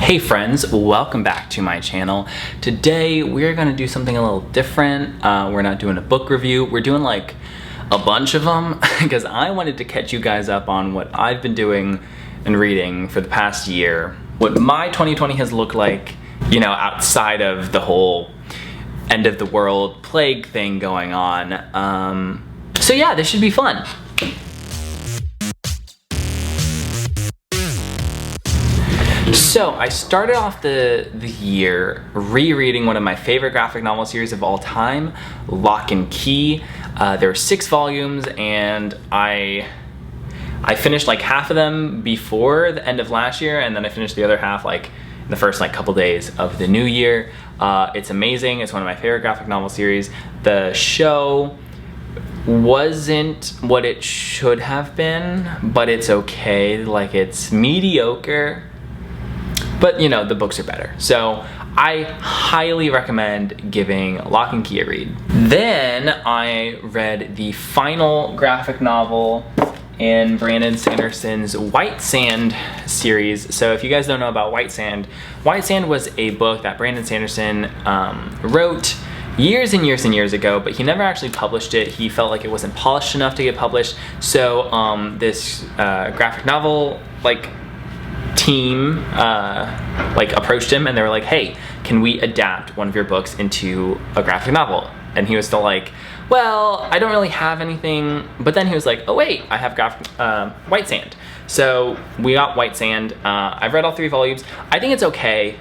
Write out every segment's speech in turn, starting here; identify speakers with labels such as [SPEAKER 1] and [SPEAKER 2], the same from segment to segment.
[SPEAKER 1] Hey friends, welcome back to my channel. Today we're gonna do something a little different. We're not doing a book review, we're doing like a bunch of them because I wanted to catch you guys up on what I've been doing and reading for the past year. What my 2020 has looked like, you know, outside of the whole end of the world plague thing going on. So yeah, this should be fun. So I started off the year rereading one of my favorite graphic novel series of all time, Locke and Key. There were 6 volumes and I finished like half of them before the end of last year, and then I finished the other half like in the first like couple days of the new year. It's amazing. It's one of my favorite graphic novel series. The show wasn't what it should have been, but it's okay. Like, it's mediocre. But, you know, the books are better. So I highly recommend giving Locke and Key a read. Then I read the final graphic novel in Brandon Sanderson's White Sand series. So if you guys don't know about White Sand was a book that Brandon Sanderson wrote years and years and years ago, but he never actually published it. He felt like it wasn't polished enough to get published. So this graphic novel team approached him and they were like, hey, can we adapt one of your books into a graphic novel? And he was still like, well, I don't really have anything. But then he was like, oh wait, I have White Sand. So we got White Sand. I've read all 3 volumes. I think it's okay.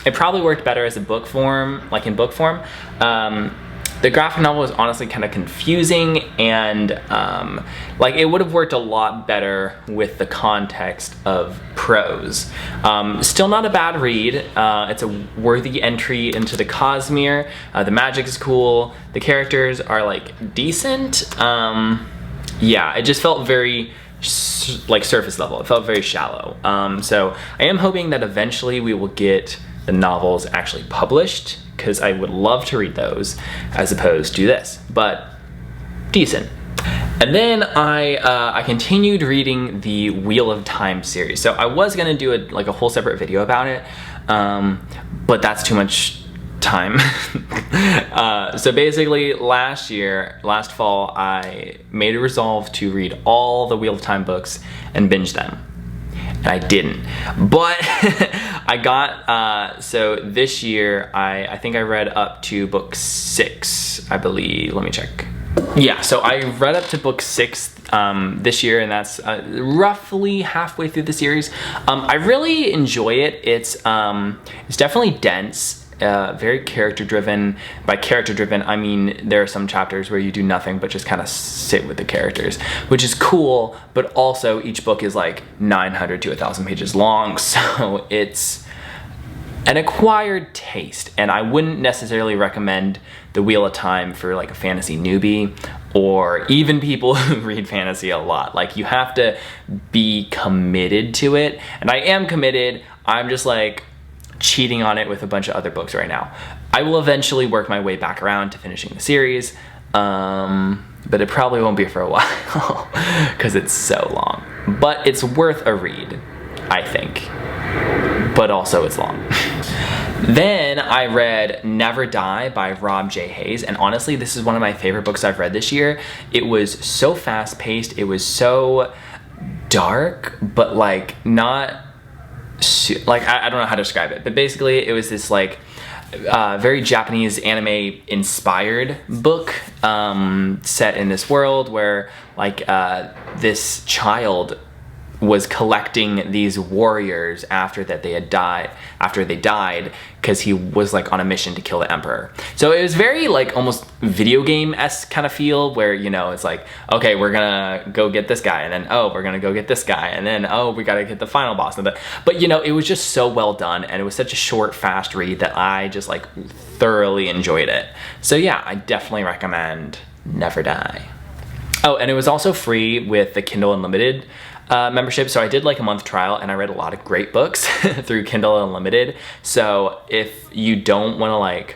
[SPEAKER 1] It probably worked better as a book form, like in book form. The graphic novel was honestly kind of confusing, and it would have worked a lot better with the context of prose. Still not a bad read. It's a worthy entry into the Cosmere. The magic is cool. The characters are like decent. Yeah, it just felt very surface level. It felt very shallow. So I am hoping that eventually we will get the novels actually published, because I would love to read those as opposed to this, but decent. And then I continued reading the Wheel of Time series. So I was gonna do a whole separate video about it, but that's too much time. So basically last fall, I made a resolve to read all the Wheel of Time books and binge them. And I didn't, but I got, so this year, I think I read up to book 6, I believe. Let me check. Yeah, so I read up to book 6 this year, and that's roughly halfway through the series. I really enjoy it. It's definitely dense. Very character driven. By character driven, I mean there are some chapters where you do nothing but just kind of sit with the characters, which is cool, but also each book is like 900 to 1,000 pages long, so it's an acquired taste, and I wouldn't necessarily recommend the Wheel of Time for like a fantasy newbie or even people who read fantasy a lot. Like, you have to be committed to it, and I am committed. I'm just like cheating on it with a bunch of other books right now. I will eventually work my way back around to finishing the series, but it probably won't be for a while because it's so long. But it's worth a read, I think. But also it's long. Then I read Never Die by Rob J. Hayes, and honestly, this is one of my favorite books I've read this year. It was so fast-paced, it was so dark, but not I don't know how to describe it, but basically it was this very Japanese anime inspired book set in this world where this child was collecting these warriors after they died because he was on a mission to kill the emperor. So it was very almost video game-esque kind of feel, where, you know, it's like, okay, we're gonna go get this guy, and then, oh, we're gonna go get this guy, and then, oh, we gotta get the final boss. But you know, it was just so well done, and it was such a short, fast read that I just thoroughly enjoyed it. So yeah, I definitely recommend Never Die. Oh, and it was also free with the Kindle Unlimited membership, so I did a month trial, and I read a lot of great books through Kindle Unlimited. So if you don't want to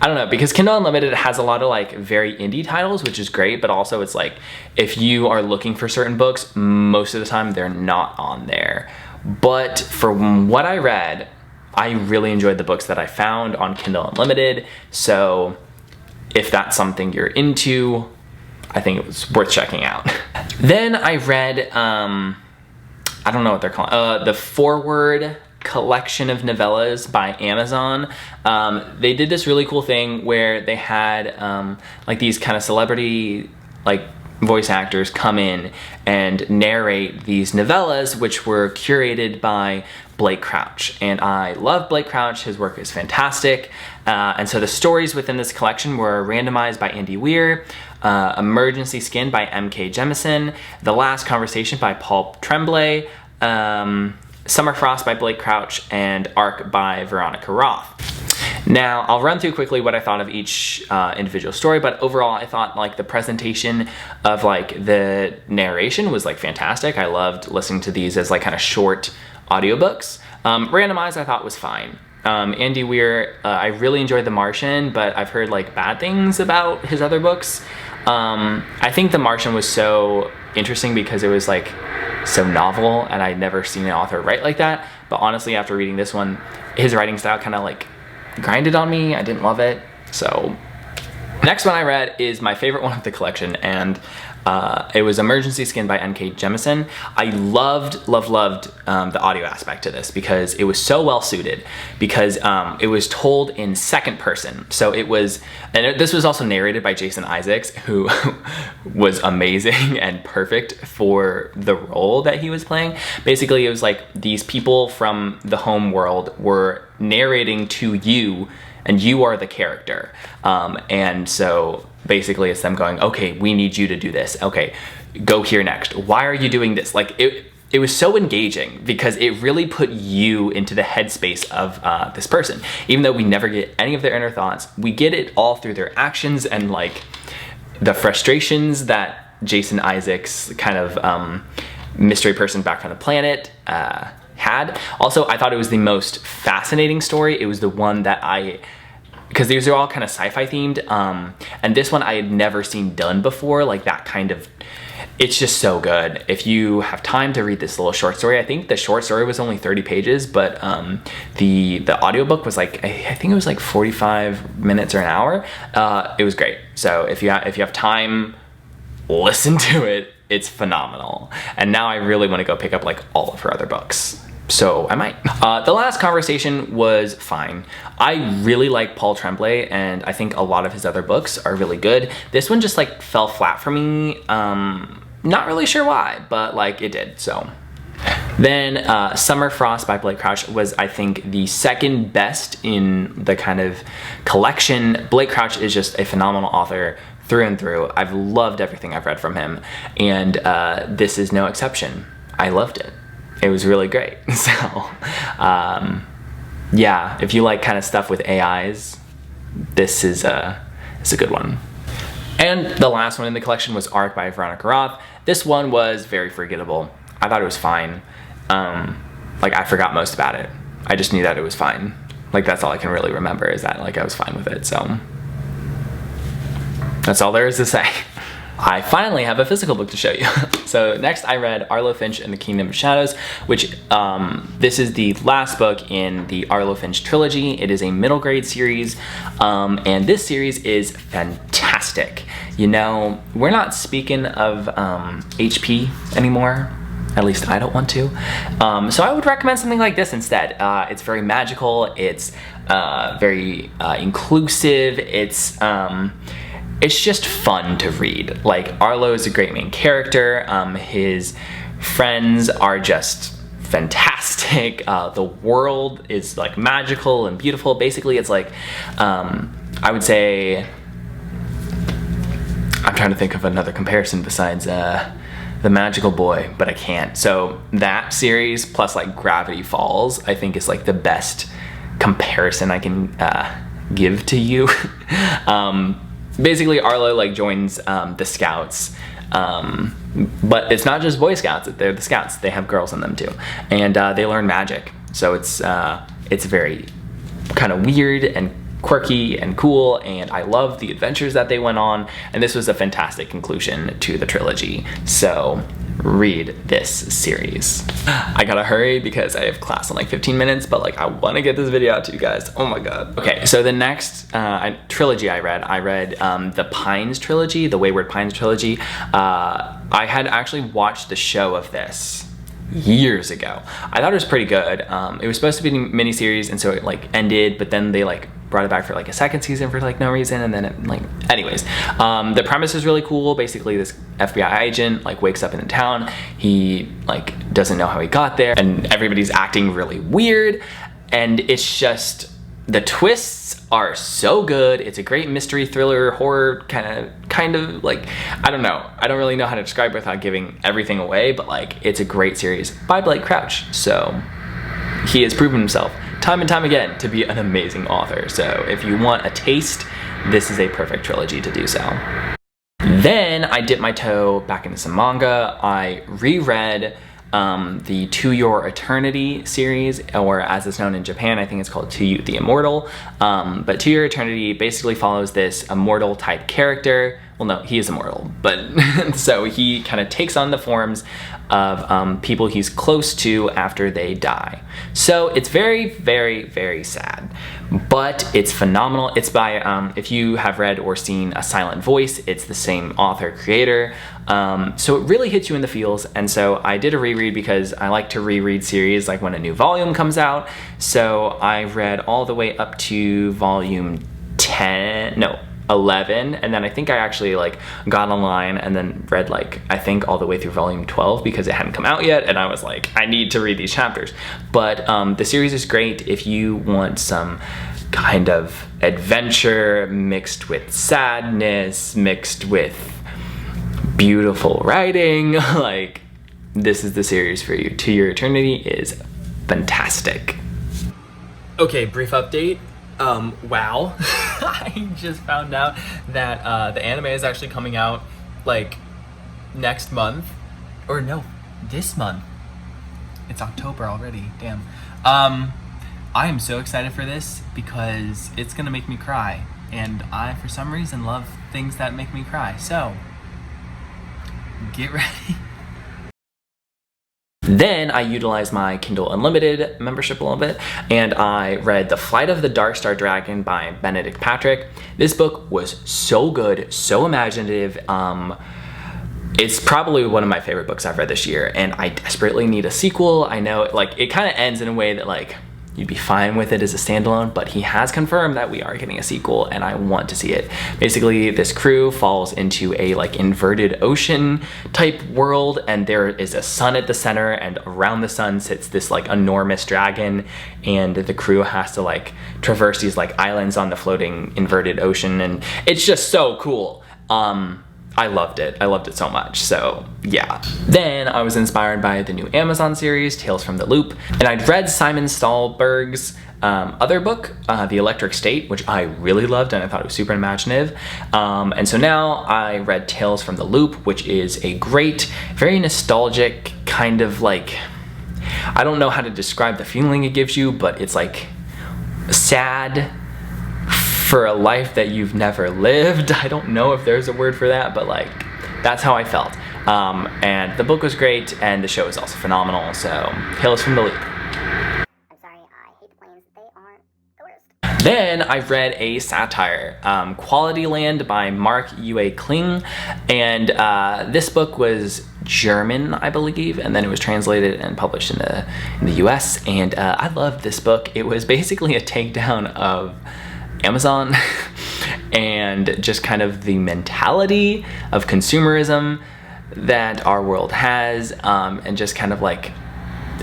[SPEAKER 1] I don't know, because Kindle Unlimited has a lot of very indie titles, which is great, but also it's if you are looking for certain books, most of the time they're not on there. But from what I read, I really enjoyed the books that I found on Kindle Unlimited. So if that's something you're into, I think it was worth checking out. Then I read, I don't know what they're calling, the Forward collection of novellas by Amazon. They did this really cool thing where they had like these kind of celebrity like voice actors come in and narrate these novellas, which were curated by Blake Crouch. And I love Blake Crouch. His work is fantastic. And so the stories within this collection were Randomize by Andy Weir, Emergency Skin by M.K. Jemisin, The Last Conversation by Paul Tremblay, Summer Frost by Blake Crouch, and Arc by Veronica Roth. Now, I'll run through quickly what I thought of each individual story, but overall I thought like the presentation of like the narration was like fantastic. I loved listening to these as like kind of short audiobooks. Randomize I thought was fine. Andy Weir, I really enjoyed The Martian, but I've heard like bad things about his other books. I think The Martian was so interesting because it was like so novel and I'd never seen an author write like that. But honestly, after reading this one, his writing style kind of like grinded on me. I didn't love it. So next one I read is my favorite one of the collection, and it was Emergency Skin by M.K. Jemisin. I loved the audio aspect to this because it was so well suited, because it was told in second person. So it was, and this was also narrated by Jason Isaacs, who was amazing and perfect for the role that he was playing. Basically, it was like these people from the home world were narrating to you, and you are the character. And so basically it's them going, okay, we need you to do this. Okay, go here next. Why are you doing this? Like it was so engaging because it really put you into the headspace of this person. Even though we never get any of their inner thoughts, we get it all through their actions and like the frustrations that Jason Isaacs kind of mystery person back from the planet had. Also, I thought it was the most fascinating story. It was the one that because these are all kind of sci-fi themed, and this one I had never seen done before, like that kind of, it's just so good. If you have time to read this little short story, I think the short story was only 30 pages, but the audiobook was like, I think it was like 45 minutes or an hour. It was great. So if you have time, listen to it. It's phenomenal. And now I really want to go pick up like all of her other books. So I might. The Last Conversation was fine. I really like Paul Tremblay, and I think a lot of his other books are really good. This one just like fell flat for me. Not really sure why, but like it did, so. Then Summer Frost by Blake Crouch was, I think, the second best in the kind of collection. Blake Crouch is just a phenomenal author through and through. I've loved everything I've read from him, and this is no exception. I loved it. It was really great. So, yeah, if you like kind of stuff with AIs, this is a good one. And the last one in the collection was Arc by Veronica Roth. This one was very forgettable. I thought it was fine. Like I forgot most about it. I just knew that it was fine. Like that's all I can really remember is that like I was fine with it. So that's all there is to say. I finally have a physical book to show you. So next I read Arlo, Finch and the Kingdom of Shadows, which this is the last book in the Arlo Finch trilogy. It is a middle grade series, and this series is fantastic. You know, we're not speaking of HP anymore. At least I don't want to. So I would recommend something like this instead. It's very magical. It's very inclusive. It's just fun to read. Like Arlo is a great main character. His friends are just fantastic. The world is like magical and beautiful. Basically, it's like I would say. I'm trying to think of another comparison besides The Magical Boy, but I can't. So that series plus like Gravity Falls, I think is like the best comparison I can give to you. Basically Arlo like joins the Scouts, but it's not just Boy Scouts, they're the Scouts, they have girls in them too, and they learn magic, so it's very kind of weird and quirky and cool, and I love the adventures that they went on, and this was a fantastic conclusion to the trilogy. So read this series. I gotta hurry because I have class in like 15 minutes, but like I want to get this video out to you guys. Oh my god. Okay, so the next trilogy I read the Pines trilogy, the Wayward Pines trilogy. I had actually watched the show of this years ago. I thought it was pretty good. It was supposed to be a miniseries, and so it like ended, but then they like brought it back for like a second season for like no reason, and then it like, anyways. The premise is really cool. Basically this FBI agent like wakes up in the town. He like doesn't know how he got there, and everybody's acting really weird, and it's just, the twists are so good. It's a great mystery thriller horror kind of like, I don't know, I don't really know how to describe it without giving everything away, but like it's a great series by Blake Crouch. So he has proven himself time and time again to be an amazing author. So if you want a taste, this is a perfect trilogy to do so. Then I dipped my toe back into some manga. I reread the To Your Eternity series, or as it's known in Japan, I think it's called To You the Immortal. But To Your Eternity basically follows this immortal type character. Well, no, he is immortal, but so he kind of takes on the forms of people he's close to after they die. So it's very, very, very sad, but it's phenomenal. It's by, if you have read or seen A Silent Voice, it's the same author, creator. So it really hits you in the feels, and so I did a reread because I like to reread series like when a new volume comes out. So I read all the way up to volume 11, and then I think I actually like got online and then read like I think all the way through volume 12 because it hadn't come out yet, and I was like, I need to read these chapters. But the series is great if you want some kind of adventure mixed with sadness, mixed with beautiful writing. Like, this is the series for you. To Your Eternity is fantastic. Okay, brief update. Wow. I just found out that the anime is actually coming out like next month, or no, this month. It's October already, damn. I am so excited for this because it's gonna make me cry, and I for some reason love things that make me cry, so get ready. Then I utilized my Kindle Unlimited membership a little bit, and I read The Flight of the Darkstar Dragon by Benedict Patrick. This book was so good, so imaginative. It's probably one of my favorite books I've read this year, and I desperately need a sequel. I know like it kind of ends in a way that like you'd be fine with it as a standalone, but he has confirmed that we are getting a sequel, and I want to see it. Basically, this crew falls into a like inverted ocean type world, and there is a sun at the center, and around the sun sits this like enormous dragon, and the crew has to like traverse these like islands on the floating inverted ocean, and it's just so cool. I loved it. I loved it so much. So yeah. Then I was inspired by the new Amazon series, Tales from the Loop, and I'd read Simon Stålberg's other book, The Electric State, which I really loved, and I thought it was super imaginative. And so now I read Tales from the Loop, which is a great, very nostalgic kind of like, I don't know how to describe the feeling it gives you, but it's like sad for a life that you've never lived. I don't know if there's a word for that, but like that's how I felt. And the book was great, and the show is also phenomenal. So Tales from the Loop.
[SPEAKER 2] I'm sorry, I hate the planes. They aren't the worst.
[SPEAKER 1] Then I read a satire, Qualityland by Marc Uwe-Kling, and this book was German, I believe, and then it was translated and published in the US, and I loved this book. It was basically a takedown of Amazon and just kind of the mentality of consumerism that our world has, and just kind of like,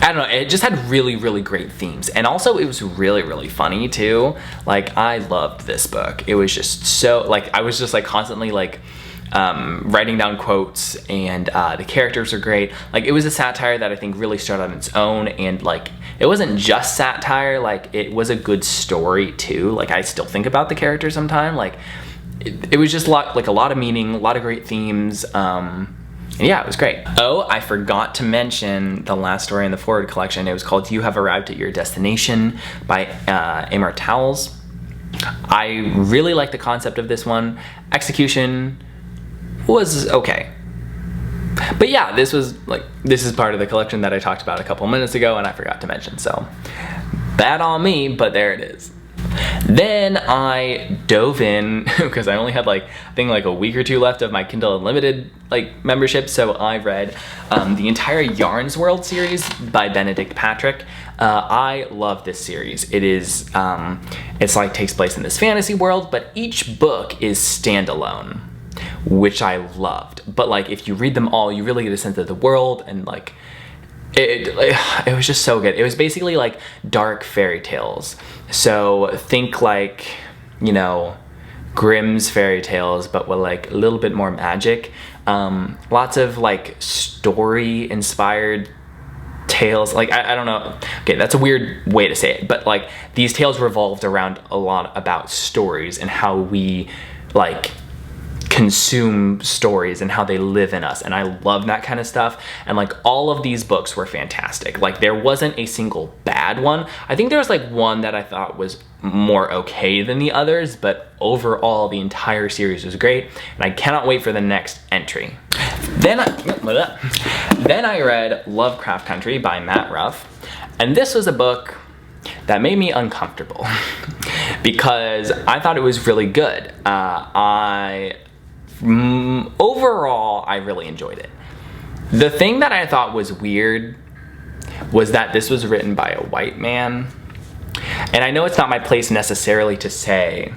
[SPEAKER 1] I don't know, it just had really, really great themes, and also it was really, really funny too. Like, I loved this book. It was just so, like, I was just like constantly like writing down quotes, and the characters are great. Like, it was a satire that I think really stood on its own, and like it wasn't just satire, like it was a good story too. Like, I still think about the characters sometimes. Like it was just a lot of meaning, a lot of great themes. And yeah, it was great. Oh, I forgot to mention the last story in the Forward collection. It was called You Have Arrived at Your Destination by Amor Towles. I really like the concept of this one. Execution was okay, But yeah, this is part of the collection that I talked about a couple minutes ago and I forgot to mention, so bad on me, but there it is. Then I dove in because I only had I think a week or two left of my Kindle Unlimited membership, so I read the entire Yarnsworld series by Benedict Patrick. I love this series. It is it's takes place in this fantasy world, but each book is standalone, which I loved. But if you read them all, you really get a sense of the world, and it was just so good. It was basically dark fairy tales. So think Grimm's fairy tales, but with a little bit more magic. Lots of story inspired tales. I don't know. Okay, that's a weird way to say it, but these tales revolved around a lot about stories and how we consume stories and how they live in us, and I love that kind of stuff. And all of these books were fantastic. There wasn't a single bad one. I think there was one that I thought was more okay than the others, but overall the entire series was great, and I cannot wait for the next entry. Then I read Lovecraft Country by Matt Ruff, and this was a book that made me uncomfortable because I thought it was really good. Overall, I really enjoyed it. The thing that I thought was weird was that this was written by a white man. And I know it's not my place necessarily to say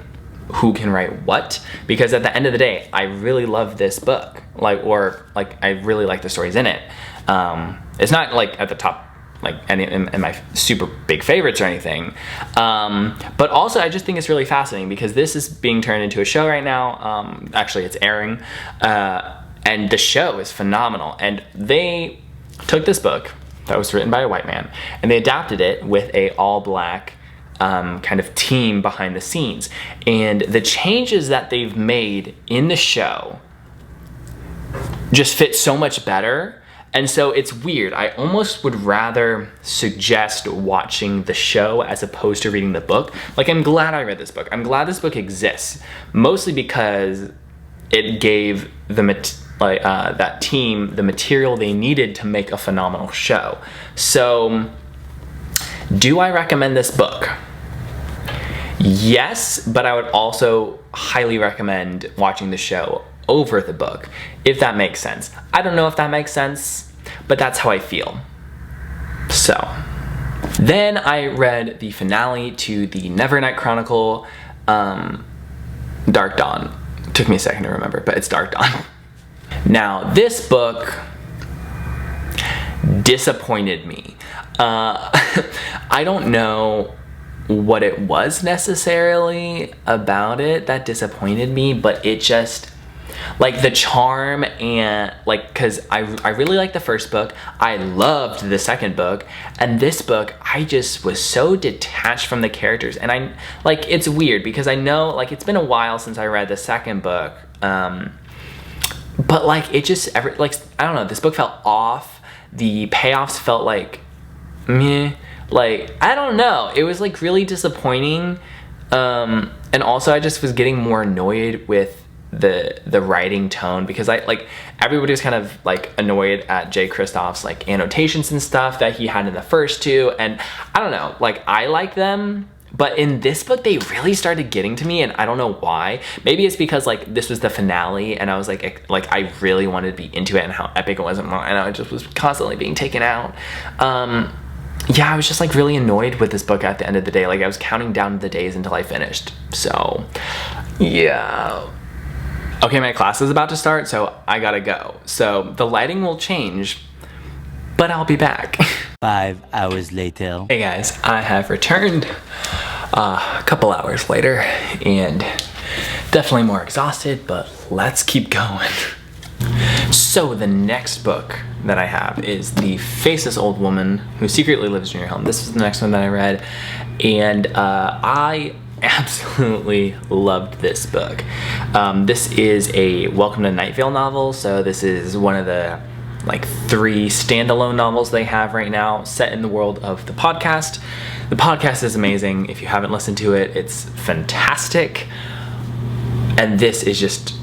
[SPEAKER 1] who can write what, because at the end of the day, I really love this book. I really like the stories in it. It's not at the top in my super big favorites or anything, but also I just think it's really fascinating because this is being turned into a show right now. Actually, it's airing, and the show is phenomenal. And they took this book that was written by a white man and they adapted it with a all-black kind of team behind the scenes. And the changes that they've made in the show just fit so much better. And so it's weird. I almost would rather suggest watching the show as opposed to reading the book. I'm glad I read this book. I'm glad this book exists, mostly because it gave that team the material they needed to make a phenomenal show. So, do I recommend this book? Yes, but I would also highly recommend watching the show over the book, if that makes sense. I don't know if that makes sense, but that's how I feel. So, then I read the finale to the Nevernight Chronicle, Darkdawn. Took me a second to remember, but it's Darkdawn. Now, this book disappointed me. I don't know what it was necessarily about it that disappointed me, but it just, the charm and because I really liked the first book, I loved the second book, and this book I just was so detached from the characters. And it's weird because I know it's been a while since I read the second book, but it just I don't know, this book felt off. The payoffs felt meh. I don't know, it was really disappointing, and also I just was getting more annoyed with the writing tone, because everybody was kind of annoyed at Jay Kristoff's annotations and stuff that he had in the first two, and I don't know, I like them, but in this book they really started getting to me, and I don't know why. Maybe it's because this was the finale and I was I really wanted to be into it and how epic it was, and I just was constantly being taken out. Yeah, I was just really annoyed with this book at the end of the day. I was counting down the days until I finished. So, yeah. Okay, my class is about to start, so I gotta go. So the lighting will change, but I'll be back.
[SPEAKER 3] 5 hours later.
[SPEAKER 1] Hey guys, I have returned a couple hours later, and definitely more exhausted, but let's keep going. So the next book that I have is The Faceless Old Woman Who Secretly Lives in Your Home. This is the next one that I read, and I absolutely loved this book. This is a Welcome to Night Vale novel, so this is one of the 3 standalone novels they have right now, set in the world of the podcast. The podcast is amazing. If you haven't listened to it, it's fantastic. And this is just,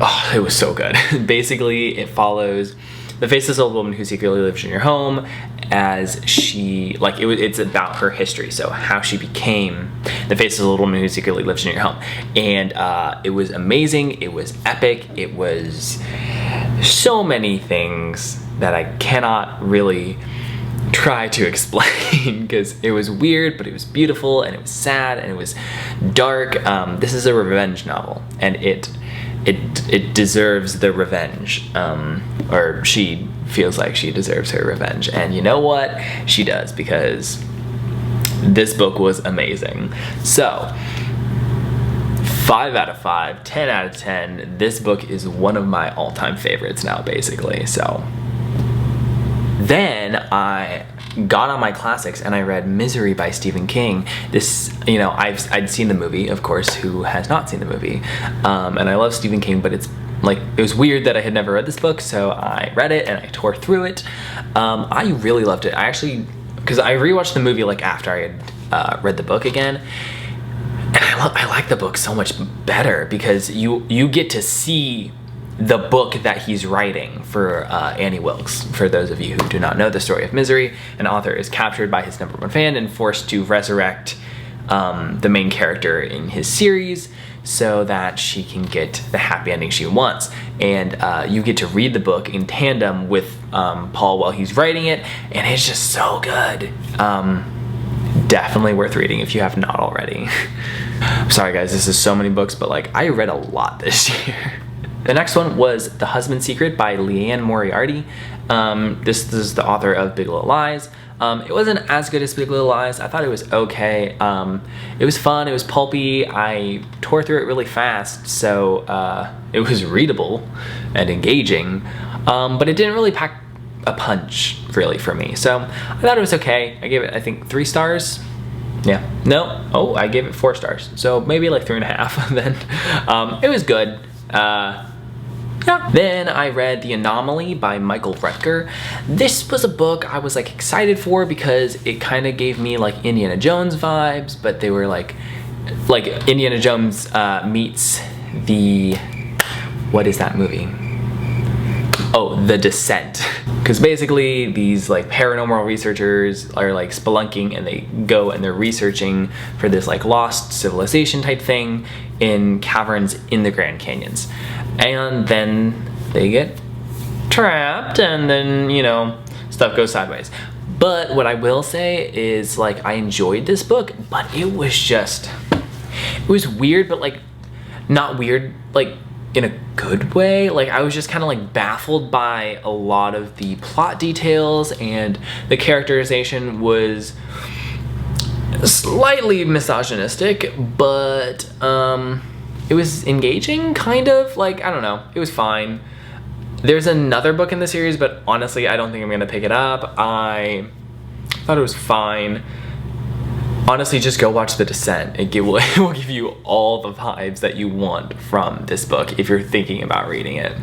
[SPEAKER 1] oh, it was so good. Basically, it follows The Faceless Old Woman Who Secretly Lives in Your Home, as she, like, it's about her history, so how she became the Faceless Old Woman Who Secretly Lives in Your Home. And it was amazing, it was epic, it was so many things that I cannot really try to explain because it was weird, but it was beautiful, and it was sad, and it was dark. This is a revenge novel, and it deserves the revenge, or she feels like she deserves her revenge, and you know what? She does, because this book was amazing. So 5 out of 5, 10 out of 10. This book is one of my all-time favorites now, basically. So then I got on my classics and I read Misery by Stephen King. This, you know, I'd seen the movie, of course. Who has not seen the movie? And I love Stephen King, but it's like, it was weird that I had never read this book, so I read it and I tore through it. I really loved it. I actually, because I rewatched the movie like after I had read the book again, and I like the book so much better because you get to see the book that he's writing for Annie Wilkes. For those of you who do not know the story of Misery, an author is captured by his #1 fan and forced to resurrect the main character in his series so that she can get the happy ending she wants. And you get to read the book in tandem with Paul while he's writing it, and it's just so good. Definitely worth reading if you have not already. Sorry guys, this is so many books, but like, I read a lot this year. The next one was The Husband's Secret by Liane Moriarty. This is the author of Big Little Lies. It wasn't as good as Big Little Lies. I thought it was okay. It was fun, it was pulpy. I tore through it really fast, so it was readable and engaging, but it didn't really pack a punch really for me. So I thought it was okay. I gave it, I think, 3 stars. Yeah, no, oh, I gave it 4 stars. So maybe like 3.5 then. It was good. Yeah. Then I read The Anomaly by Michael Rutger. This was a book I was like excited for because it kind of gave me like Indiana Jones vibes, but they were like Indiana Jones meets the, what is that movie? Oh, The Descent. Because basically these like paranormal researchers are like spelunking, and they go and they're researching for this like lost civilization type thing in caverns in the Grand Canyons. And then they get trapped, and then, you know, stuff goes sideways. But what I will say is, like, I enjoyed this book, but it was just, it was weird, but like not weird like in a good way. Like, I was just kind of like baffled by a lot of the plot details, and the characterization was slightly misogynistic, but it was engaging, kind of. Like, I don't know, it was fine. There's another book in the series, but honestly I don't think I'm gonna pick it up. I thought it was fine. Honestly, just go watch The Descent. It will give you all the vibes that you want from this book if you're thinking about reading it.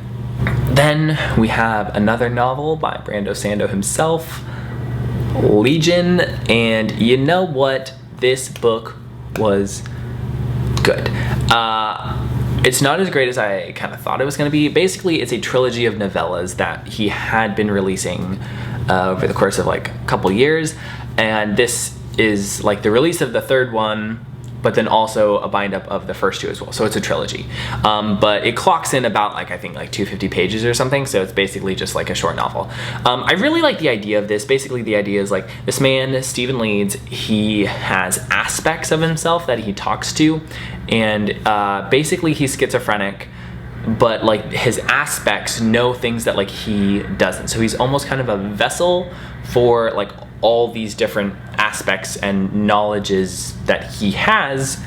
[SPEAKER 1] Then we have another novel by Brando Sando himself, Legion, and you know what? This book was good. It's not as great as I kind of thought it was going to be. Basically, it's a trilogy of novellas that he had been releasing over the course of like a couple years, and this is like the release of the 3rd one, but then also a bind up of the first 2 as well. So it's a trilogy, but it clocks in about like, I think like 250 pages or something. So it's basically just like a short novel. I really like the idea of this. Basically the idea is like, this man, Stephen Leeds, he has aspects of himself that he talks to, and basically he's schizophrenic, but like his aspects know things that like he doesn't. So he's almost kind of a vessel for like all these different aspects and knowledges that he has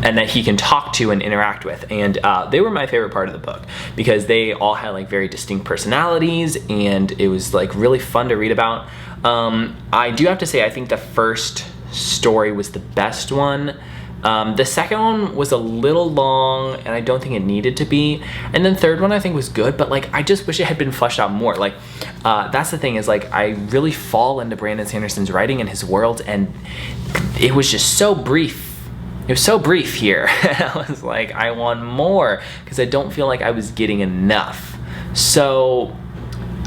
[SPEAKER 1] and that he can talk to and interact with. And they were my favorite part of the book because they all had like very distinct personalities, and it was like really fun to read about. I do have to say, I think the first story was the best one. The second one was a little long, and I don't think it needed to be. And then third one I think was good, but like I just wish it had been fleshed out more. Like that's the thing, is like I really fall into Brandon Sanderson's writing and his world, and it was just so brief. It was so brief here. I was like, I want more, because I don't feel like I was getting enough. So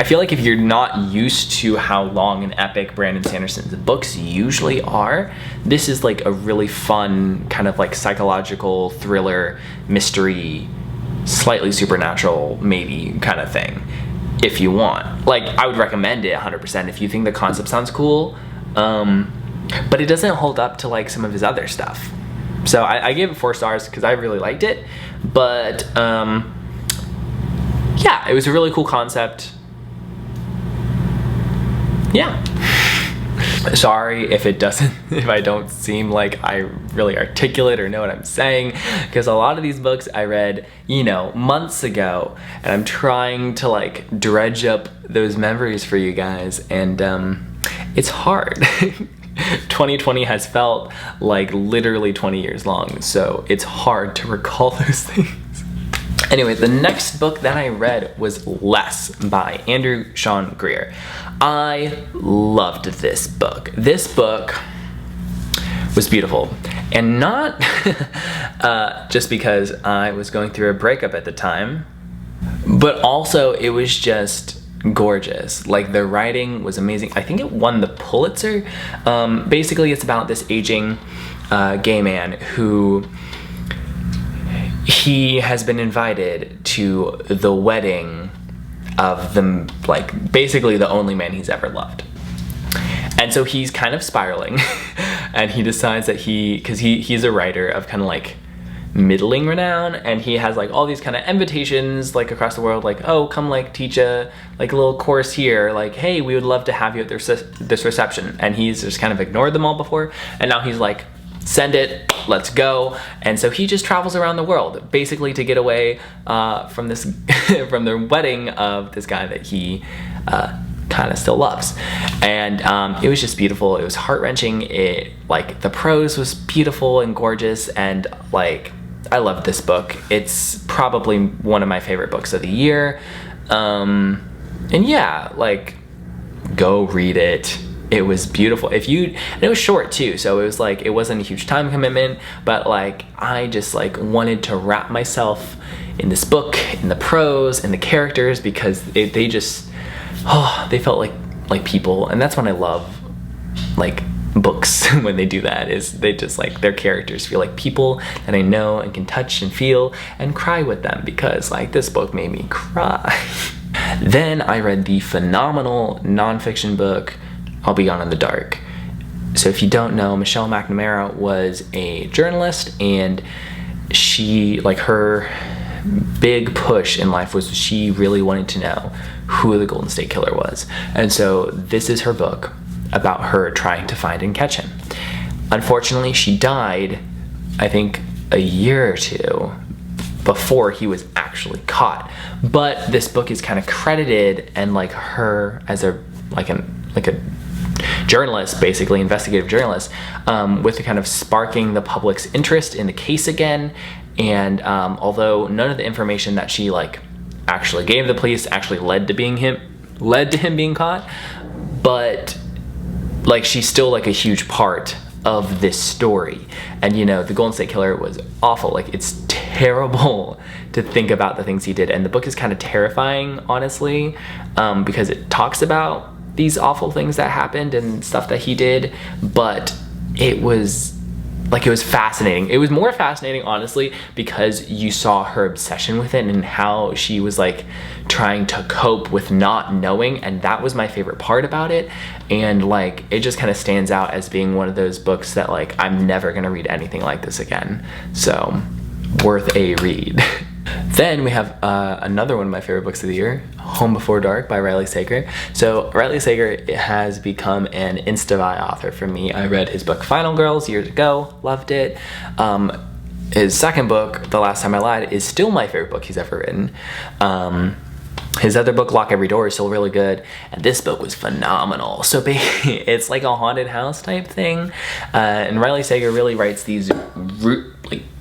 [SPEAKER 1] I feel like if you're not used to how long and epic Brandon Sanderson's books usually are, this is like a really fun kind of like psychological thriller, mystery, slightly supernatural maybe kind of thing. If you want, like, I would recommend it 100% if you think the concept sounds cool, but it doesn't hold up to like some of his other stuff. So I gave it 4 stars because I really liked it, but yeah, it was a really cool concept. Yeah. Sorry if I don't seem like I really articulate or know what I'm saying, because a lot of these books I read, you know, months ago, and I'm trying to like dredge up those memories for you guys, and it's hard. 2020 has felt like literally 20 years long, so it's hard to recall those things. Anyway, the next book that I read was Less by Andrew Sean Greer. I loved this book. This book was beautiful, and not just because I was going through a breakup at the time, but also it was just gorgeous. Like, the writing was amazing. I think it won the Pulitzer. Basically, it's about this aging gay man who he has been invited to the wedding of the, like, basically the only man he's ever loved. And so he's kind of spiraling, and he decides that because he's a writer of kind of like middling renown, and he has like all these kind of invitations like across the world, like, oh, come like teach a like a little course here, like, hey, we would love to have you at this reception. And he's just kind of ignored them all before, and now he's like, send it, let's go. And so he just travels around the world basically to get away from this from the wedding of this guy that he kind of still loves. And it was just beautiful. It was heart-wrenching. It, like, the prose was beautiful and gorgeous, and like, I loved this book. It's probably one of my favorite books of the year. And yeah, like, go read it. It was beautiful. And it was short too, so it was like, it wasn't a huge time commitment, but like, I just like wanted to wrap myself in this book, in the prose, in the characters, because they just, oh, they felt like people. And that's when I love like books when they do that, is they just like, their characters feel like people that I know and can touch and feel and cry with them, because like, this book made me cry. Then I read the phenomenal nonfiction book I'll Be Gone in the Dark. So if you don't know, Michelle McNamara was a journalist, and she, like, her big push in life was she really wanted to know who the Golden State Killer was. And so this is her book about her trying to find and catch him. Unfortunately, she died, I think, a year or two before he was actually caught. But this book is kind of credited, and like, her as a journalist, basically investigative journalist, with the kind of sparking the public's interest in the case again. And although none of the information that she like actually gave the police actually led to him being caught, but like, she's still like a huge part of this story. And you know, the Golden State Killer was awful. Like, it's terrible to think about the things he did, and the book is kind of terrifying, honestly, because it talks about these awful things that happened and stuff that he did, but it was fascinating. It was more fascinating, honestly, because you saw her obsession with it and how she was like trying to cope with not knowing, and that was my favorite part about it. And like, it just kind of stands out as being one of those books that like, I'm never gonna read anything like this again. So, worth a read. Then we have another one of my favorite books of the year, Home Before Dark by Riley Sager. So Riley Sager has become an Insta-buy author for me. I read his book Final Girls years ago, loved it. His second book, The Last Time I Lied, is still my favorite book he's ever written. His other book, Lock Every Door, is still really good, and this book was phenomenal. So it's like a haunted house type thing, and Riley Sager really writes these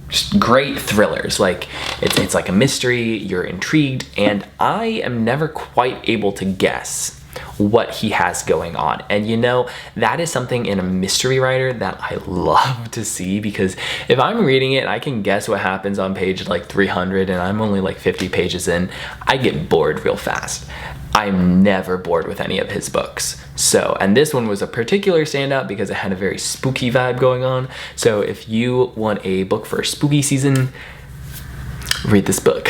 [SPEAKER 1] just great thrillers. Like, it's like a mystery, you're intrigued, and I am never quite able to guess what he has going on. And you know, that is something in a mystery writer that I love to see, because if I'm reading it, I can guess what happens on page like 300 and I'm only like 50 pages in, I get bored real fast. I'm never bored with any of his books. So, and this one was a particular standout because it had a very spooky vibe going on. So if you want a book for spooky season, read this book.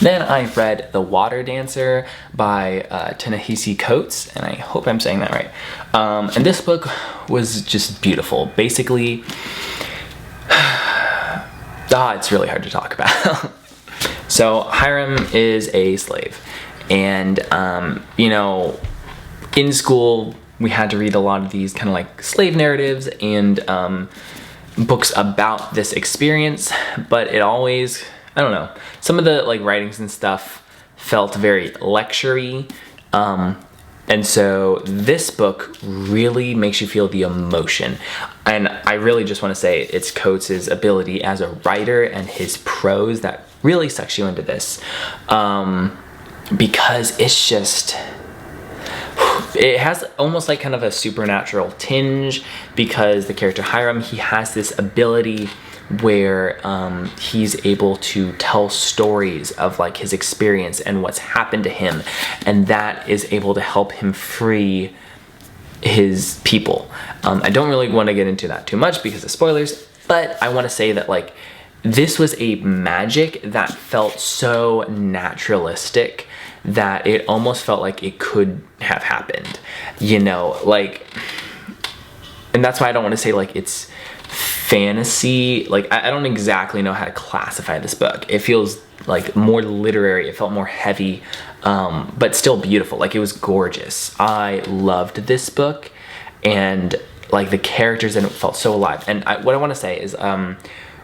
[SPEAKER 1] Then I read The Water Dancer by Ta-Nehisi Coates, and I hope I'm saying that right. And this book was just beautiful. Basically, it's really hard to talk about. So Hiram is a slave, and you know, in school we had to read a lot of these kind of like slave narratives and books about this experience, but it always, I don't know, some of the like writings and stuff felt very lecture-y, and so this book really makes you feel the emotion. And I really just want to say it's Coates' ability as a writer and his prose that really sucks you into this, because it's just, it has almost like kind of a supernatural tinge, because the character Hiram, he has this ability where he's able to tell stories of like his experience and what's happened to him, and that is able to help him free his people. I don't really want to get into that too much because of spoilers, but I want to say that like this was a magic that felt so naturalistic that it almost felt like it could have happened, you know, like, and that's why I don't want to say like it's fantasy. Like I don't exactly know how to classify this book. It feels like more literary, it felt more heavy, but still beautiful. Like it was gorgeous. I loved this book, and like the characters in it felt so alive. And what I want to say is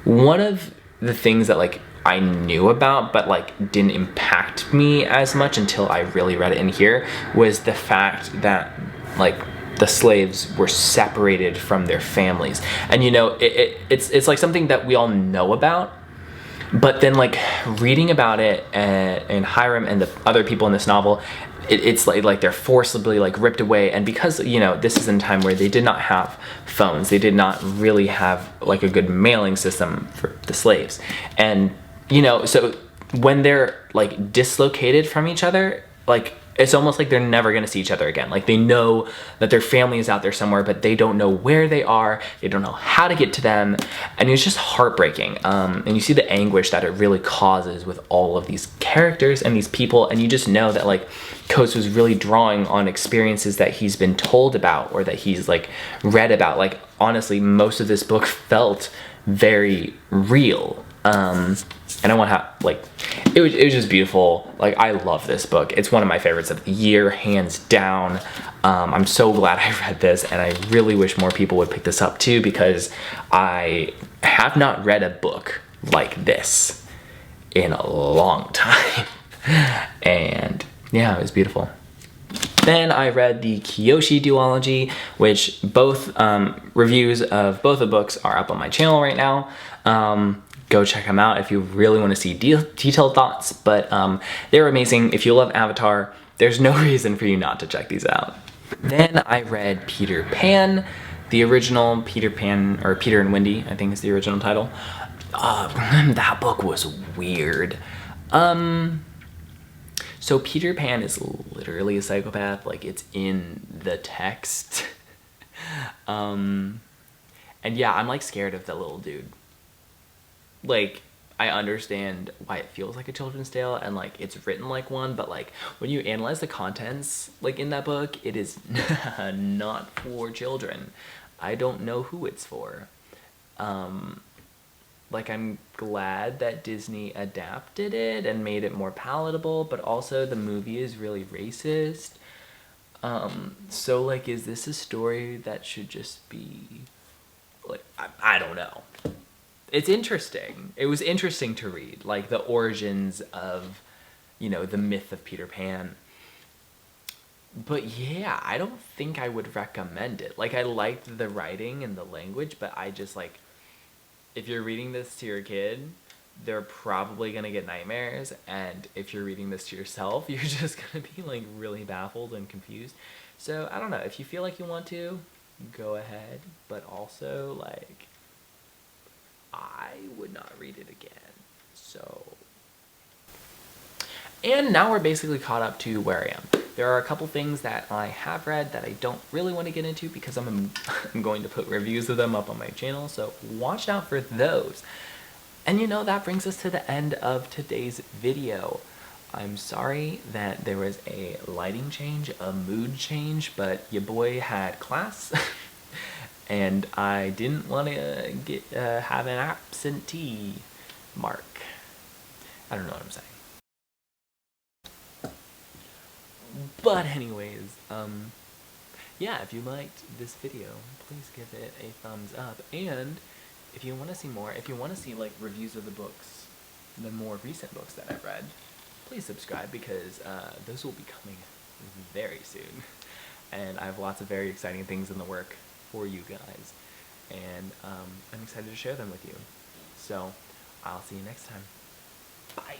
[SPEAKER 1] one of the things that like I knew about but like didn't impact me as much until I really read it in here was the fact that like the slaves were separated from their families. And you know, it's like something that we all know about, but then like reading about it and Hiram and the other people in this novel, it's like they're forcibly like ripped away. And because, you know, this is in a time where they did not have phones, they did not really have like a good mailing system for the slaves, and you know, so when they're like dislocated from each other, like it's almost like they're never gonna see each other again. Like they know that their family is out there somewhere, but they don't know where they are. They don't know how to get to them. And it's just heartbreaking. And you see the anguish that it really causes with all of these characters and these people. And you just know that like Coates was really drawing on experiences that he's been told about or that he's like read about. Like honestly, most of this book felt very real. And I want to have, like, it was just beautiful. Like, I love this book. It's one of my favorites of the year, hands down. I'm so glad I read this, and I really wish more people would pick this up too, because I have not read a book like this in a long time. And yeah, it was beautiful. Then I read the Kyoshi duology, which both reviews of both the books are up on my channel right now. Go check them out if you really want to see detailed thoughts, but they're amazing. If you love Avatar, there's no reason for you not to check these out. Then I read Peter Pan, the original Peter Pan, or Peter and Wendy, I think is the original title. That book was weird. So Peter Pan is literally a psychopath, like it's in the text. And yeah, I'm like scared of the little dude. Like, I understand why it feels like a children's tale and like it's written like one, but like when you analyze the contents like in that book, it is not for children. I don't know who it's for. Like, I'm glad that Disney adapted it and made it more palatable, but also the movie is really racist. So like, is this a story that should just be like, I don't know. It's interesting. It was interesting to read, like the origins of, you know, the myth of Peter Pan. But yeah, I don't think I would recommend it. Like, I liked the writing and the language, but I just like, if you're reading this to your kid, they're probably gonna get nightmares, and if you're reading this to yourself, you're just gonna be like really baffled and confused. So I don't know, if you feel like you want to, go ahead, but also like I would not read it again. So, and now we're basically caught up to where I am. There are a couple things that I have read that I don't really want to get into because I'm going to put reviews of them up on my channel, so watch out for those. And you know, that brings us to the end of today's video. I'm sorry that there was a lighting change, a mood change, but your boy had class and I didn't want to have an absentee Marc. I don't know what I'm saying. But anyways, yeah, if you liked this video, please give it a thumbs up. And if you want to see more, if you want to see like reviews of the books, the more recent books that I've read, please subscribe because those will be coming very soon. And I have lots of very exciting things in the work for you guys. And I'm excited to share them with you. So I'll see you next time. Bye.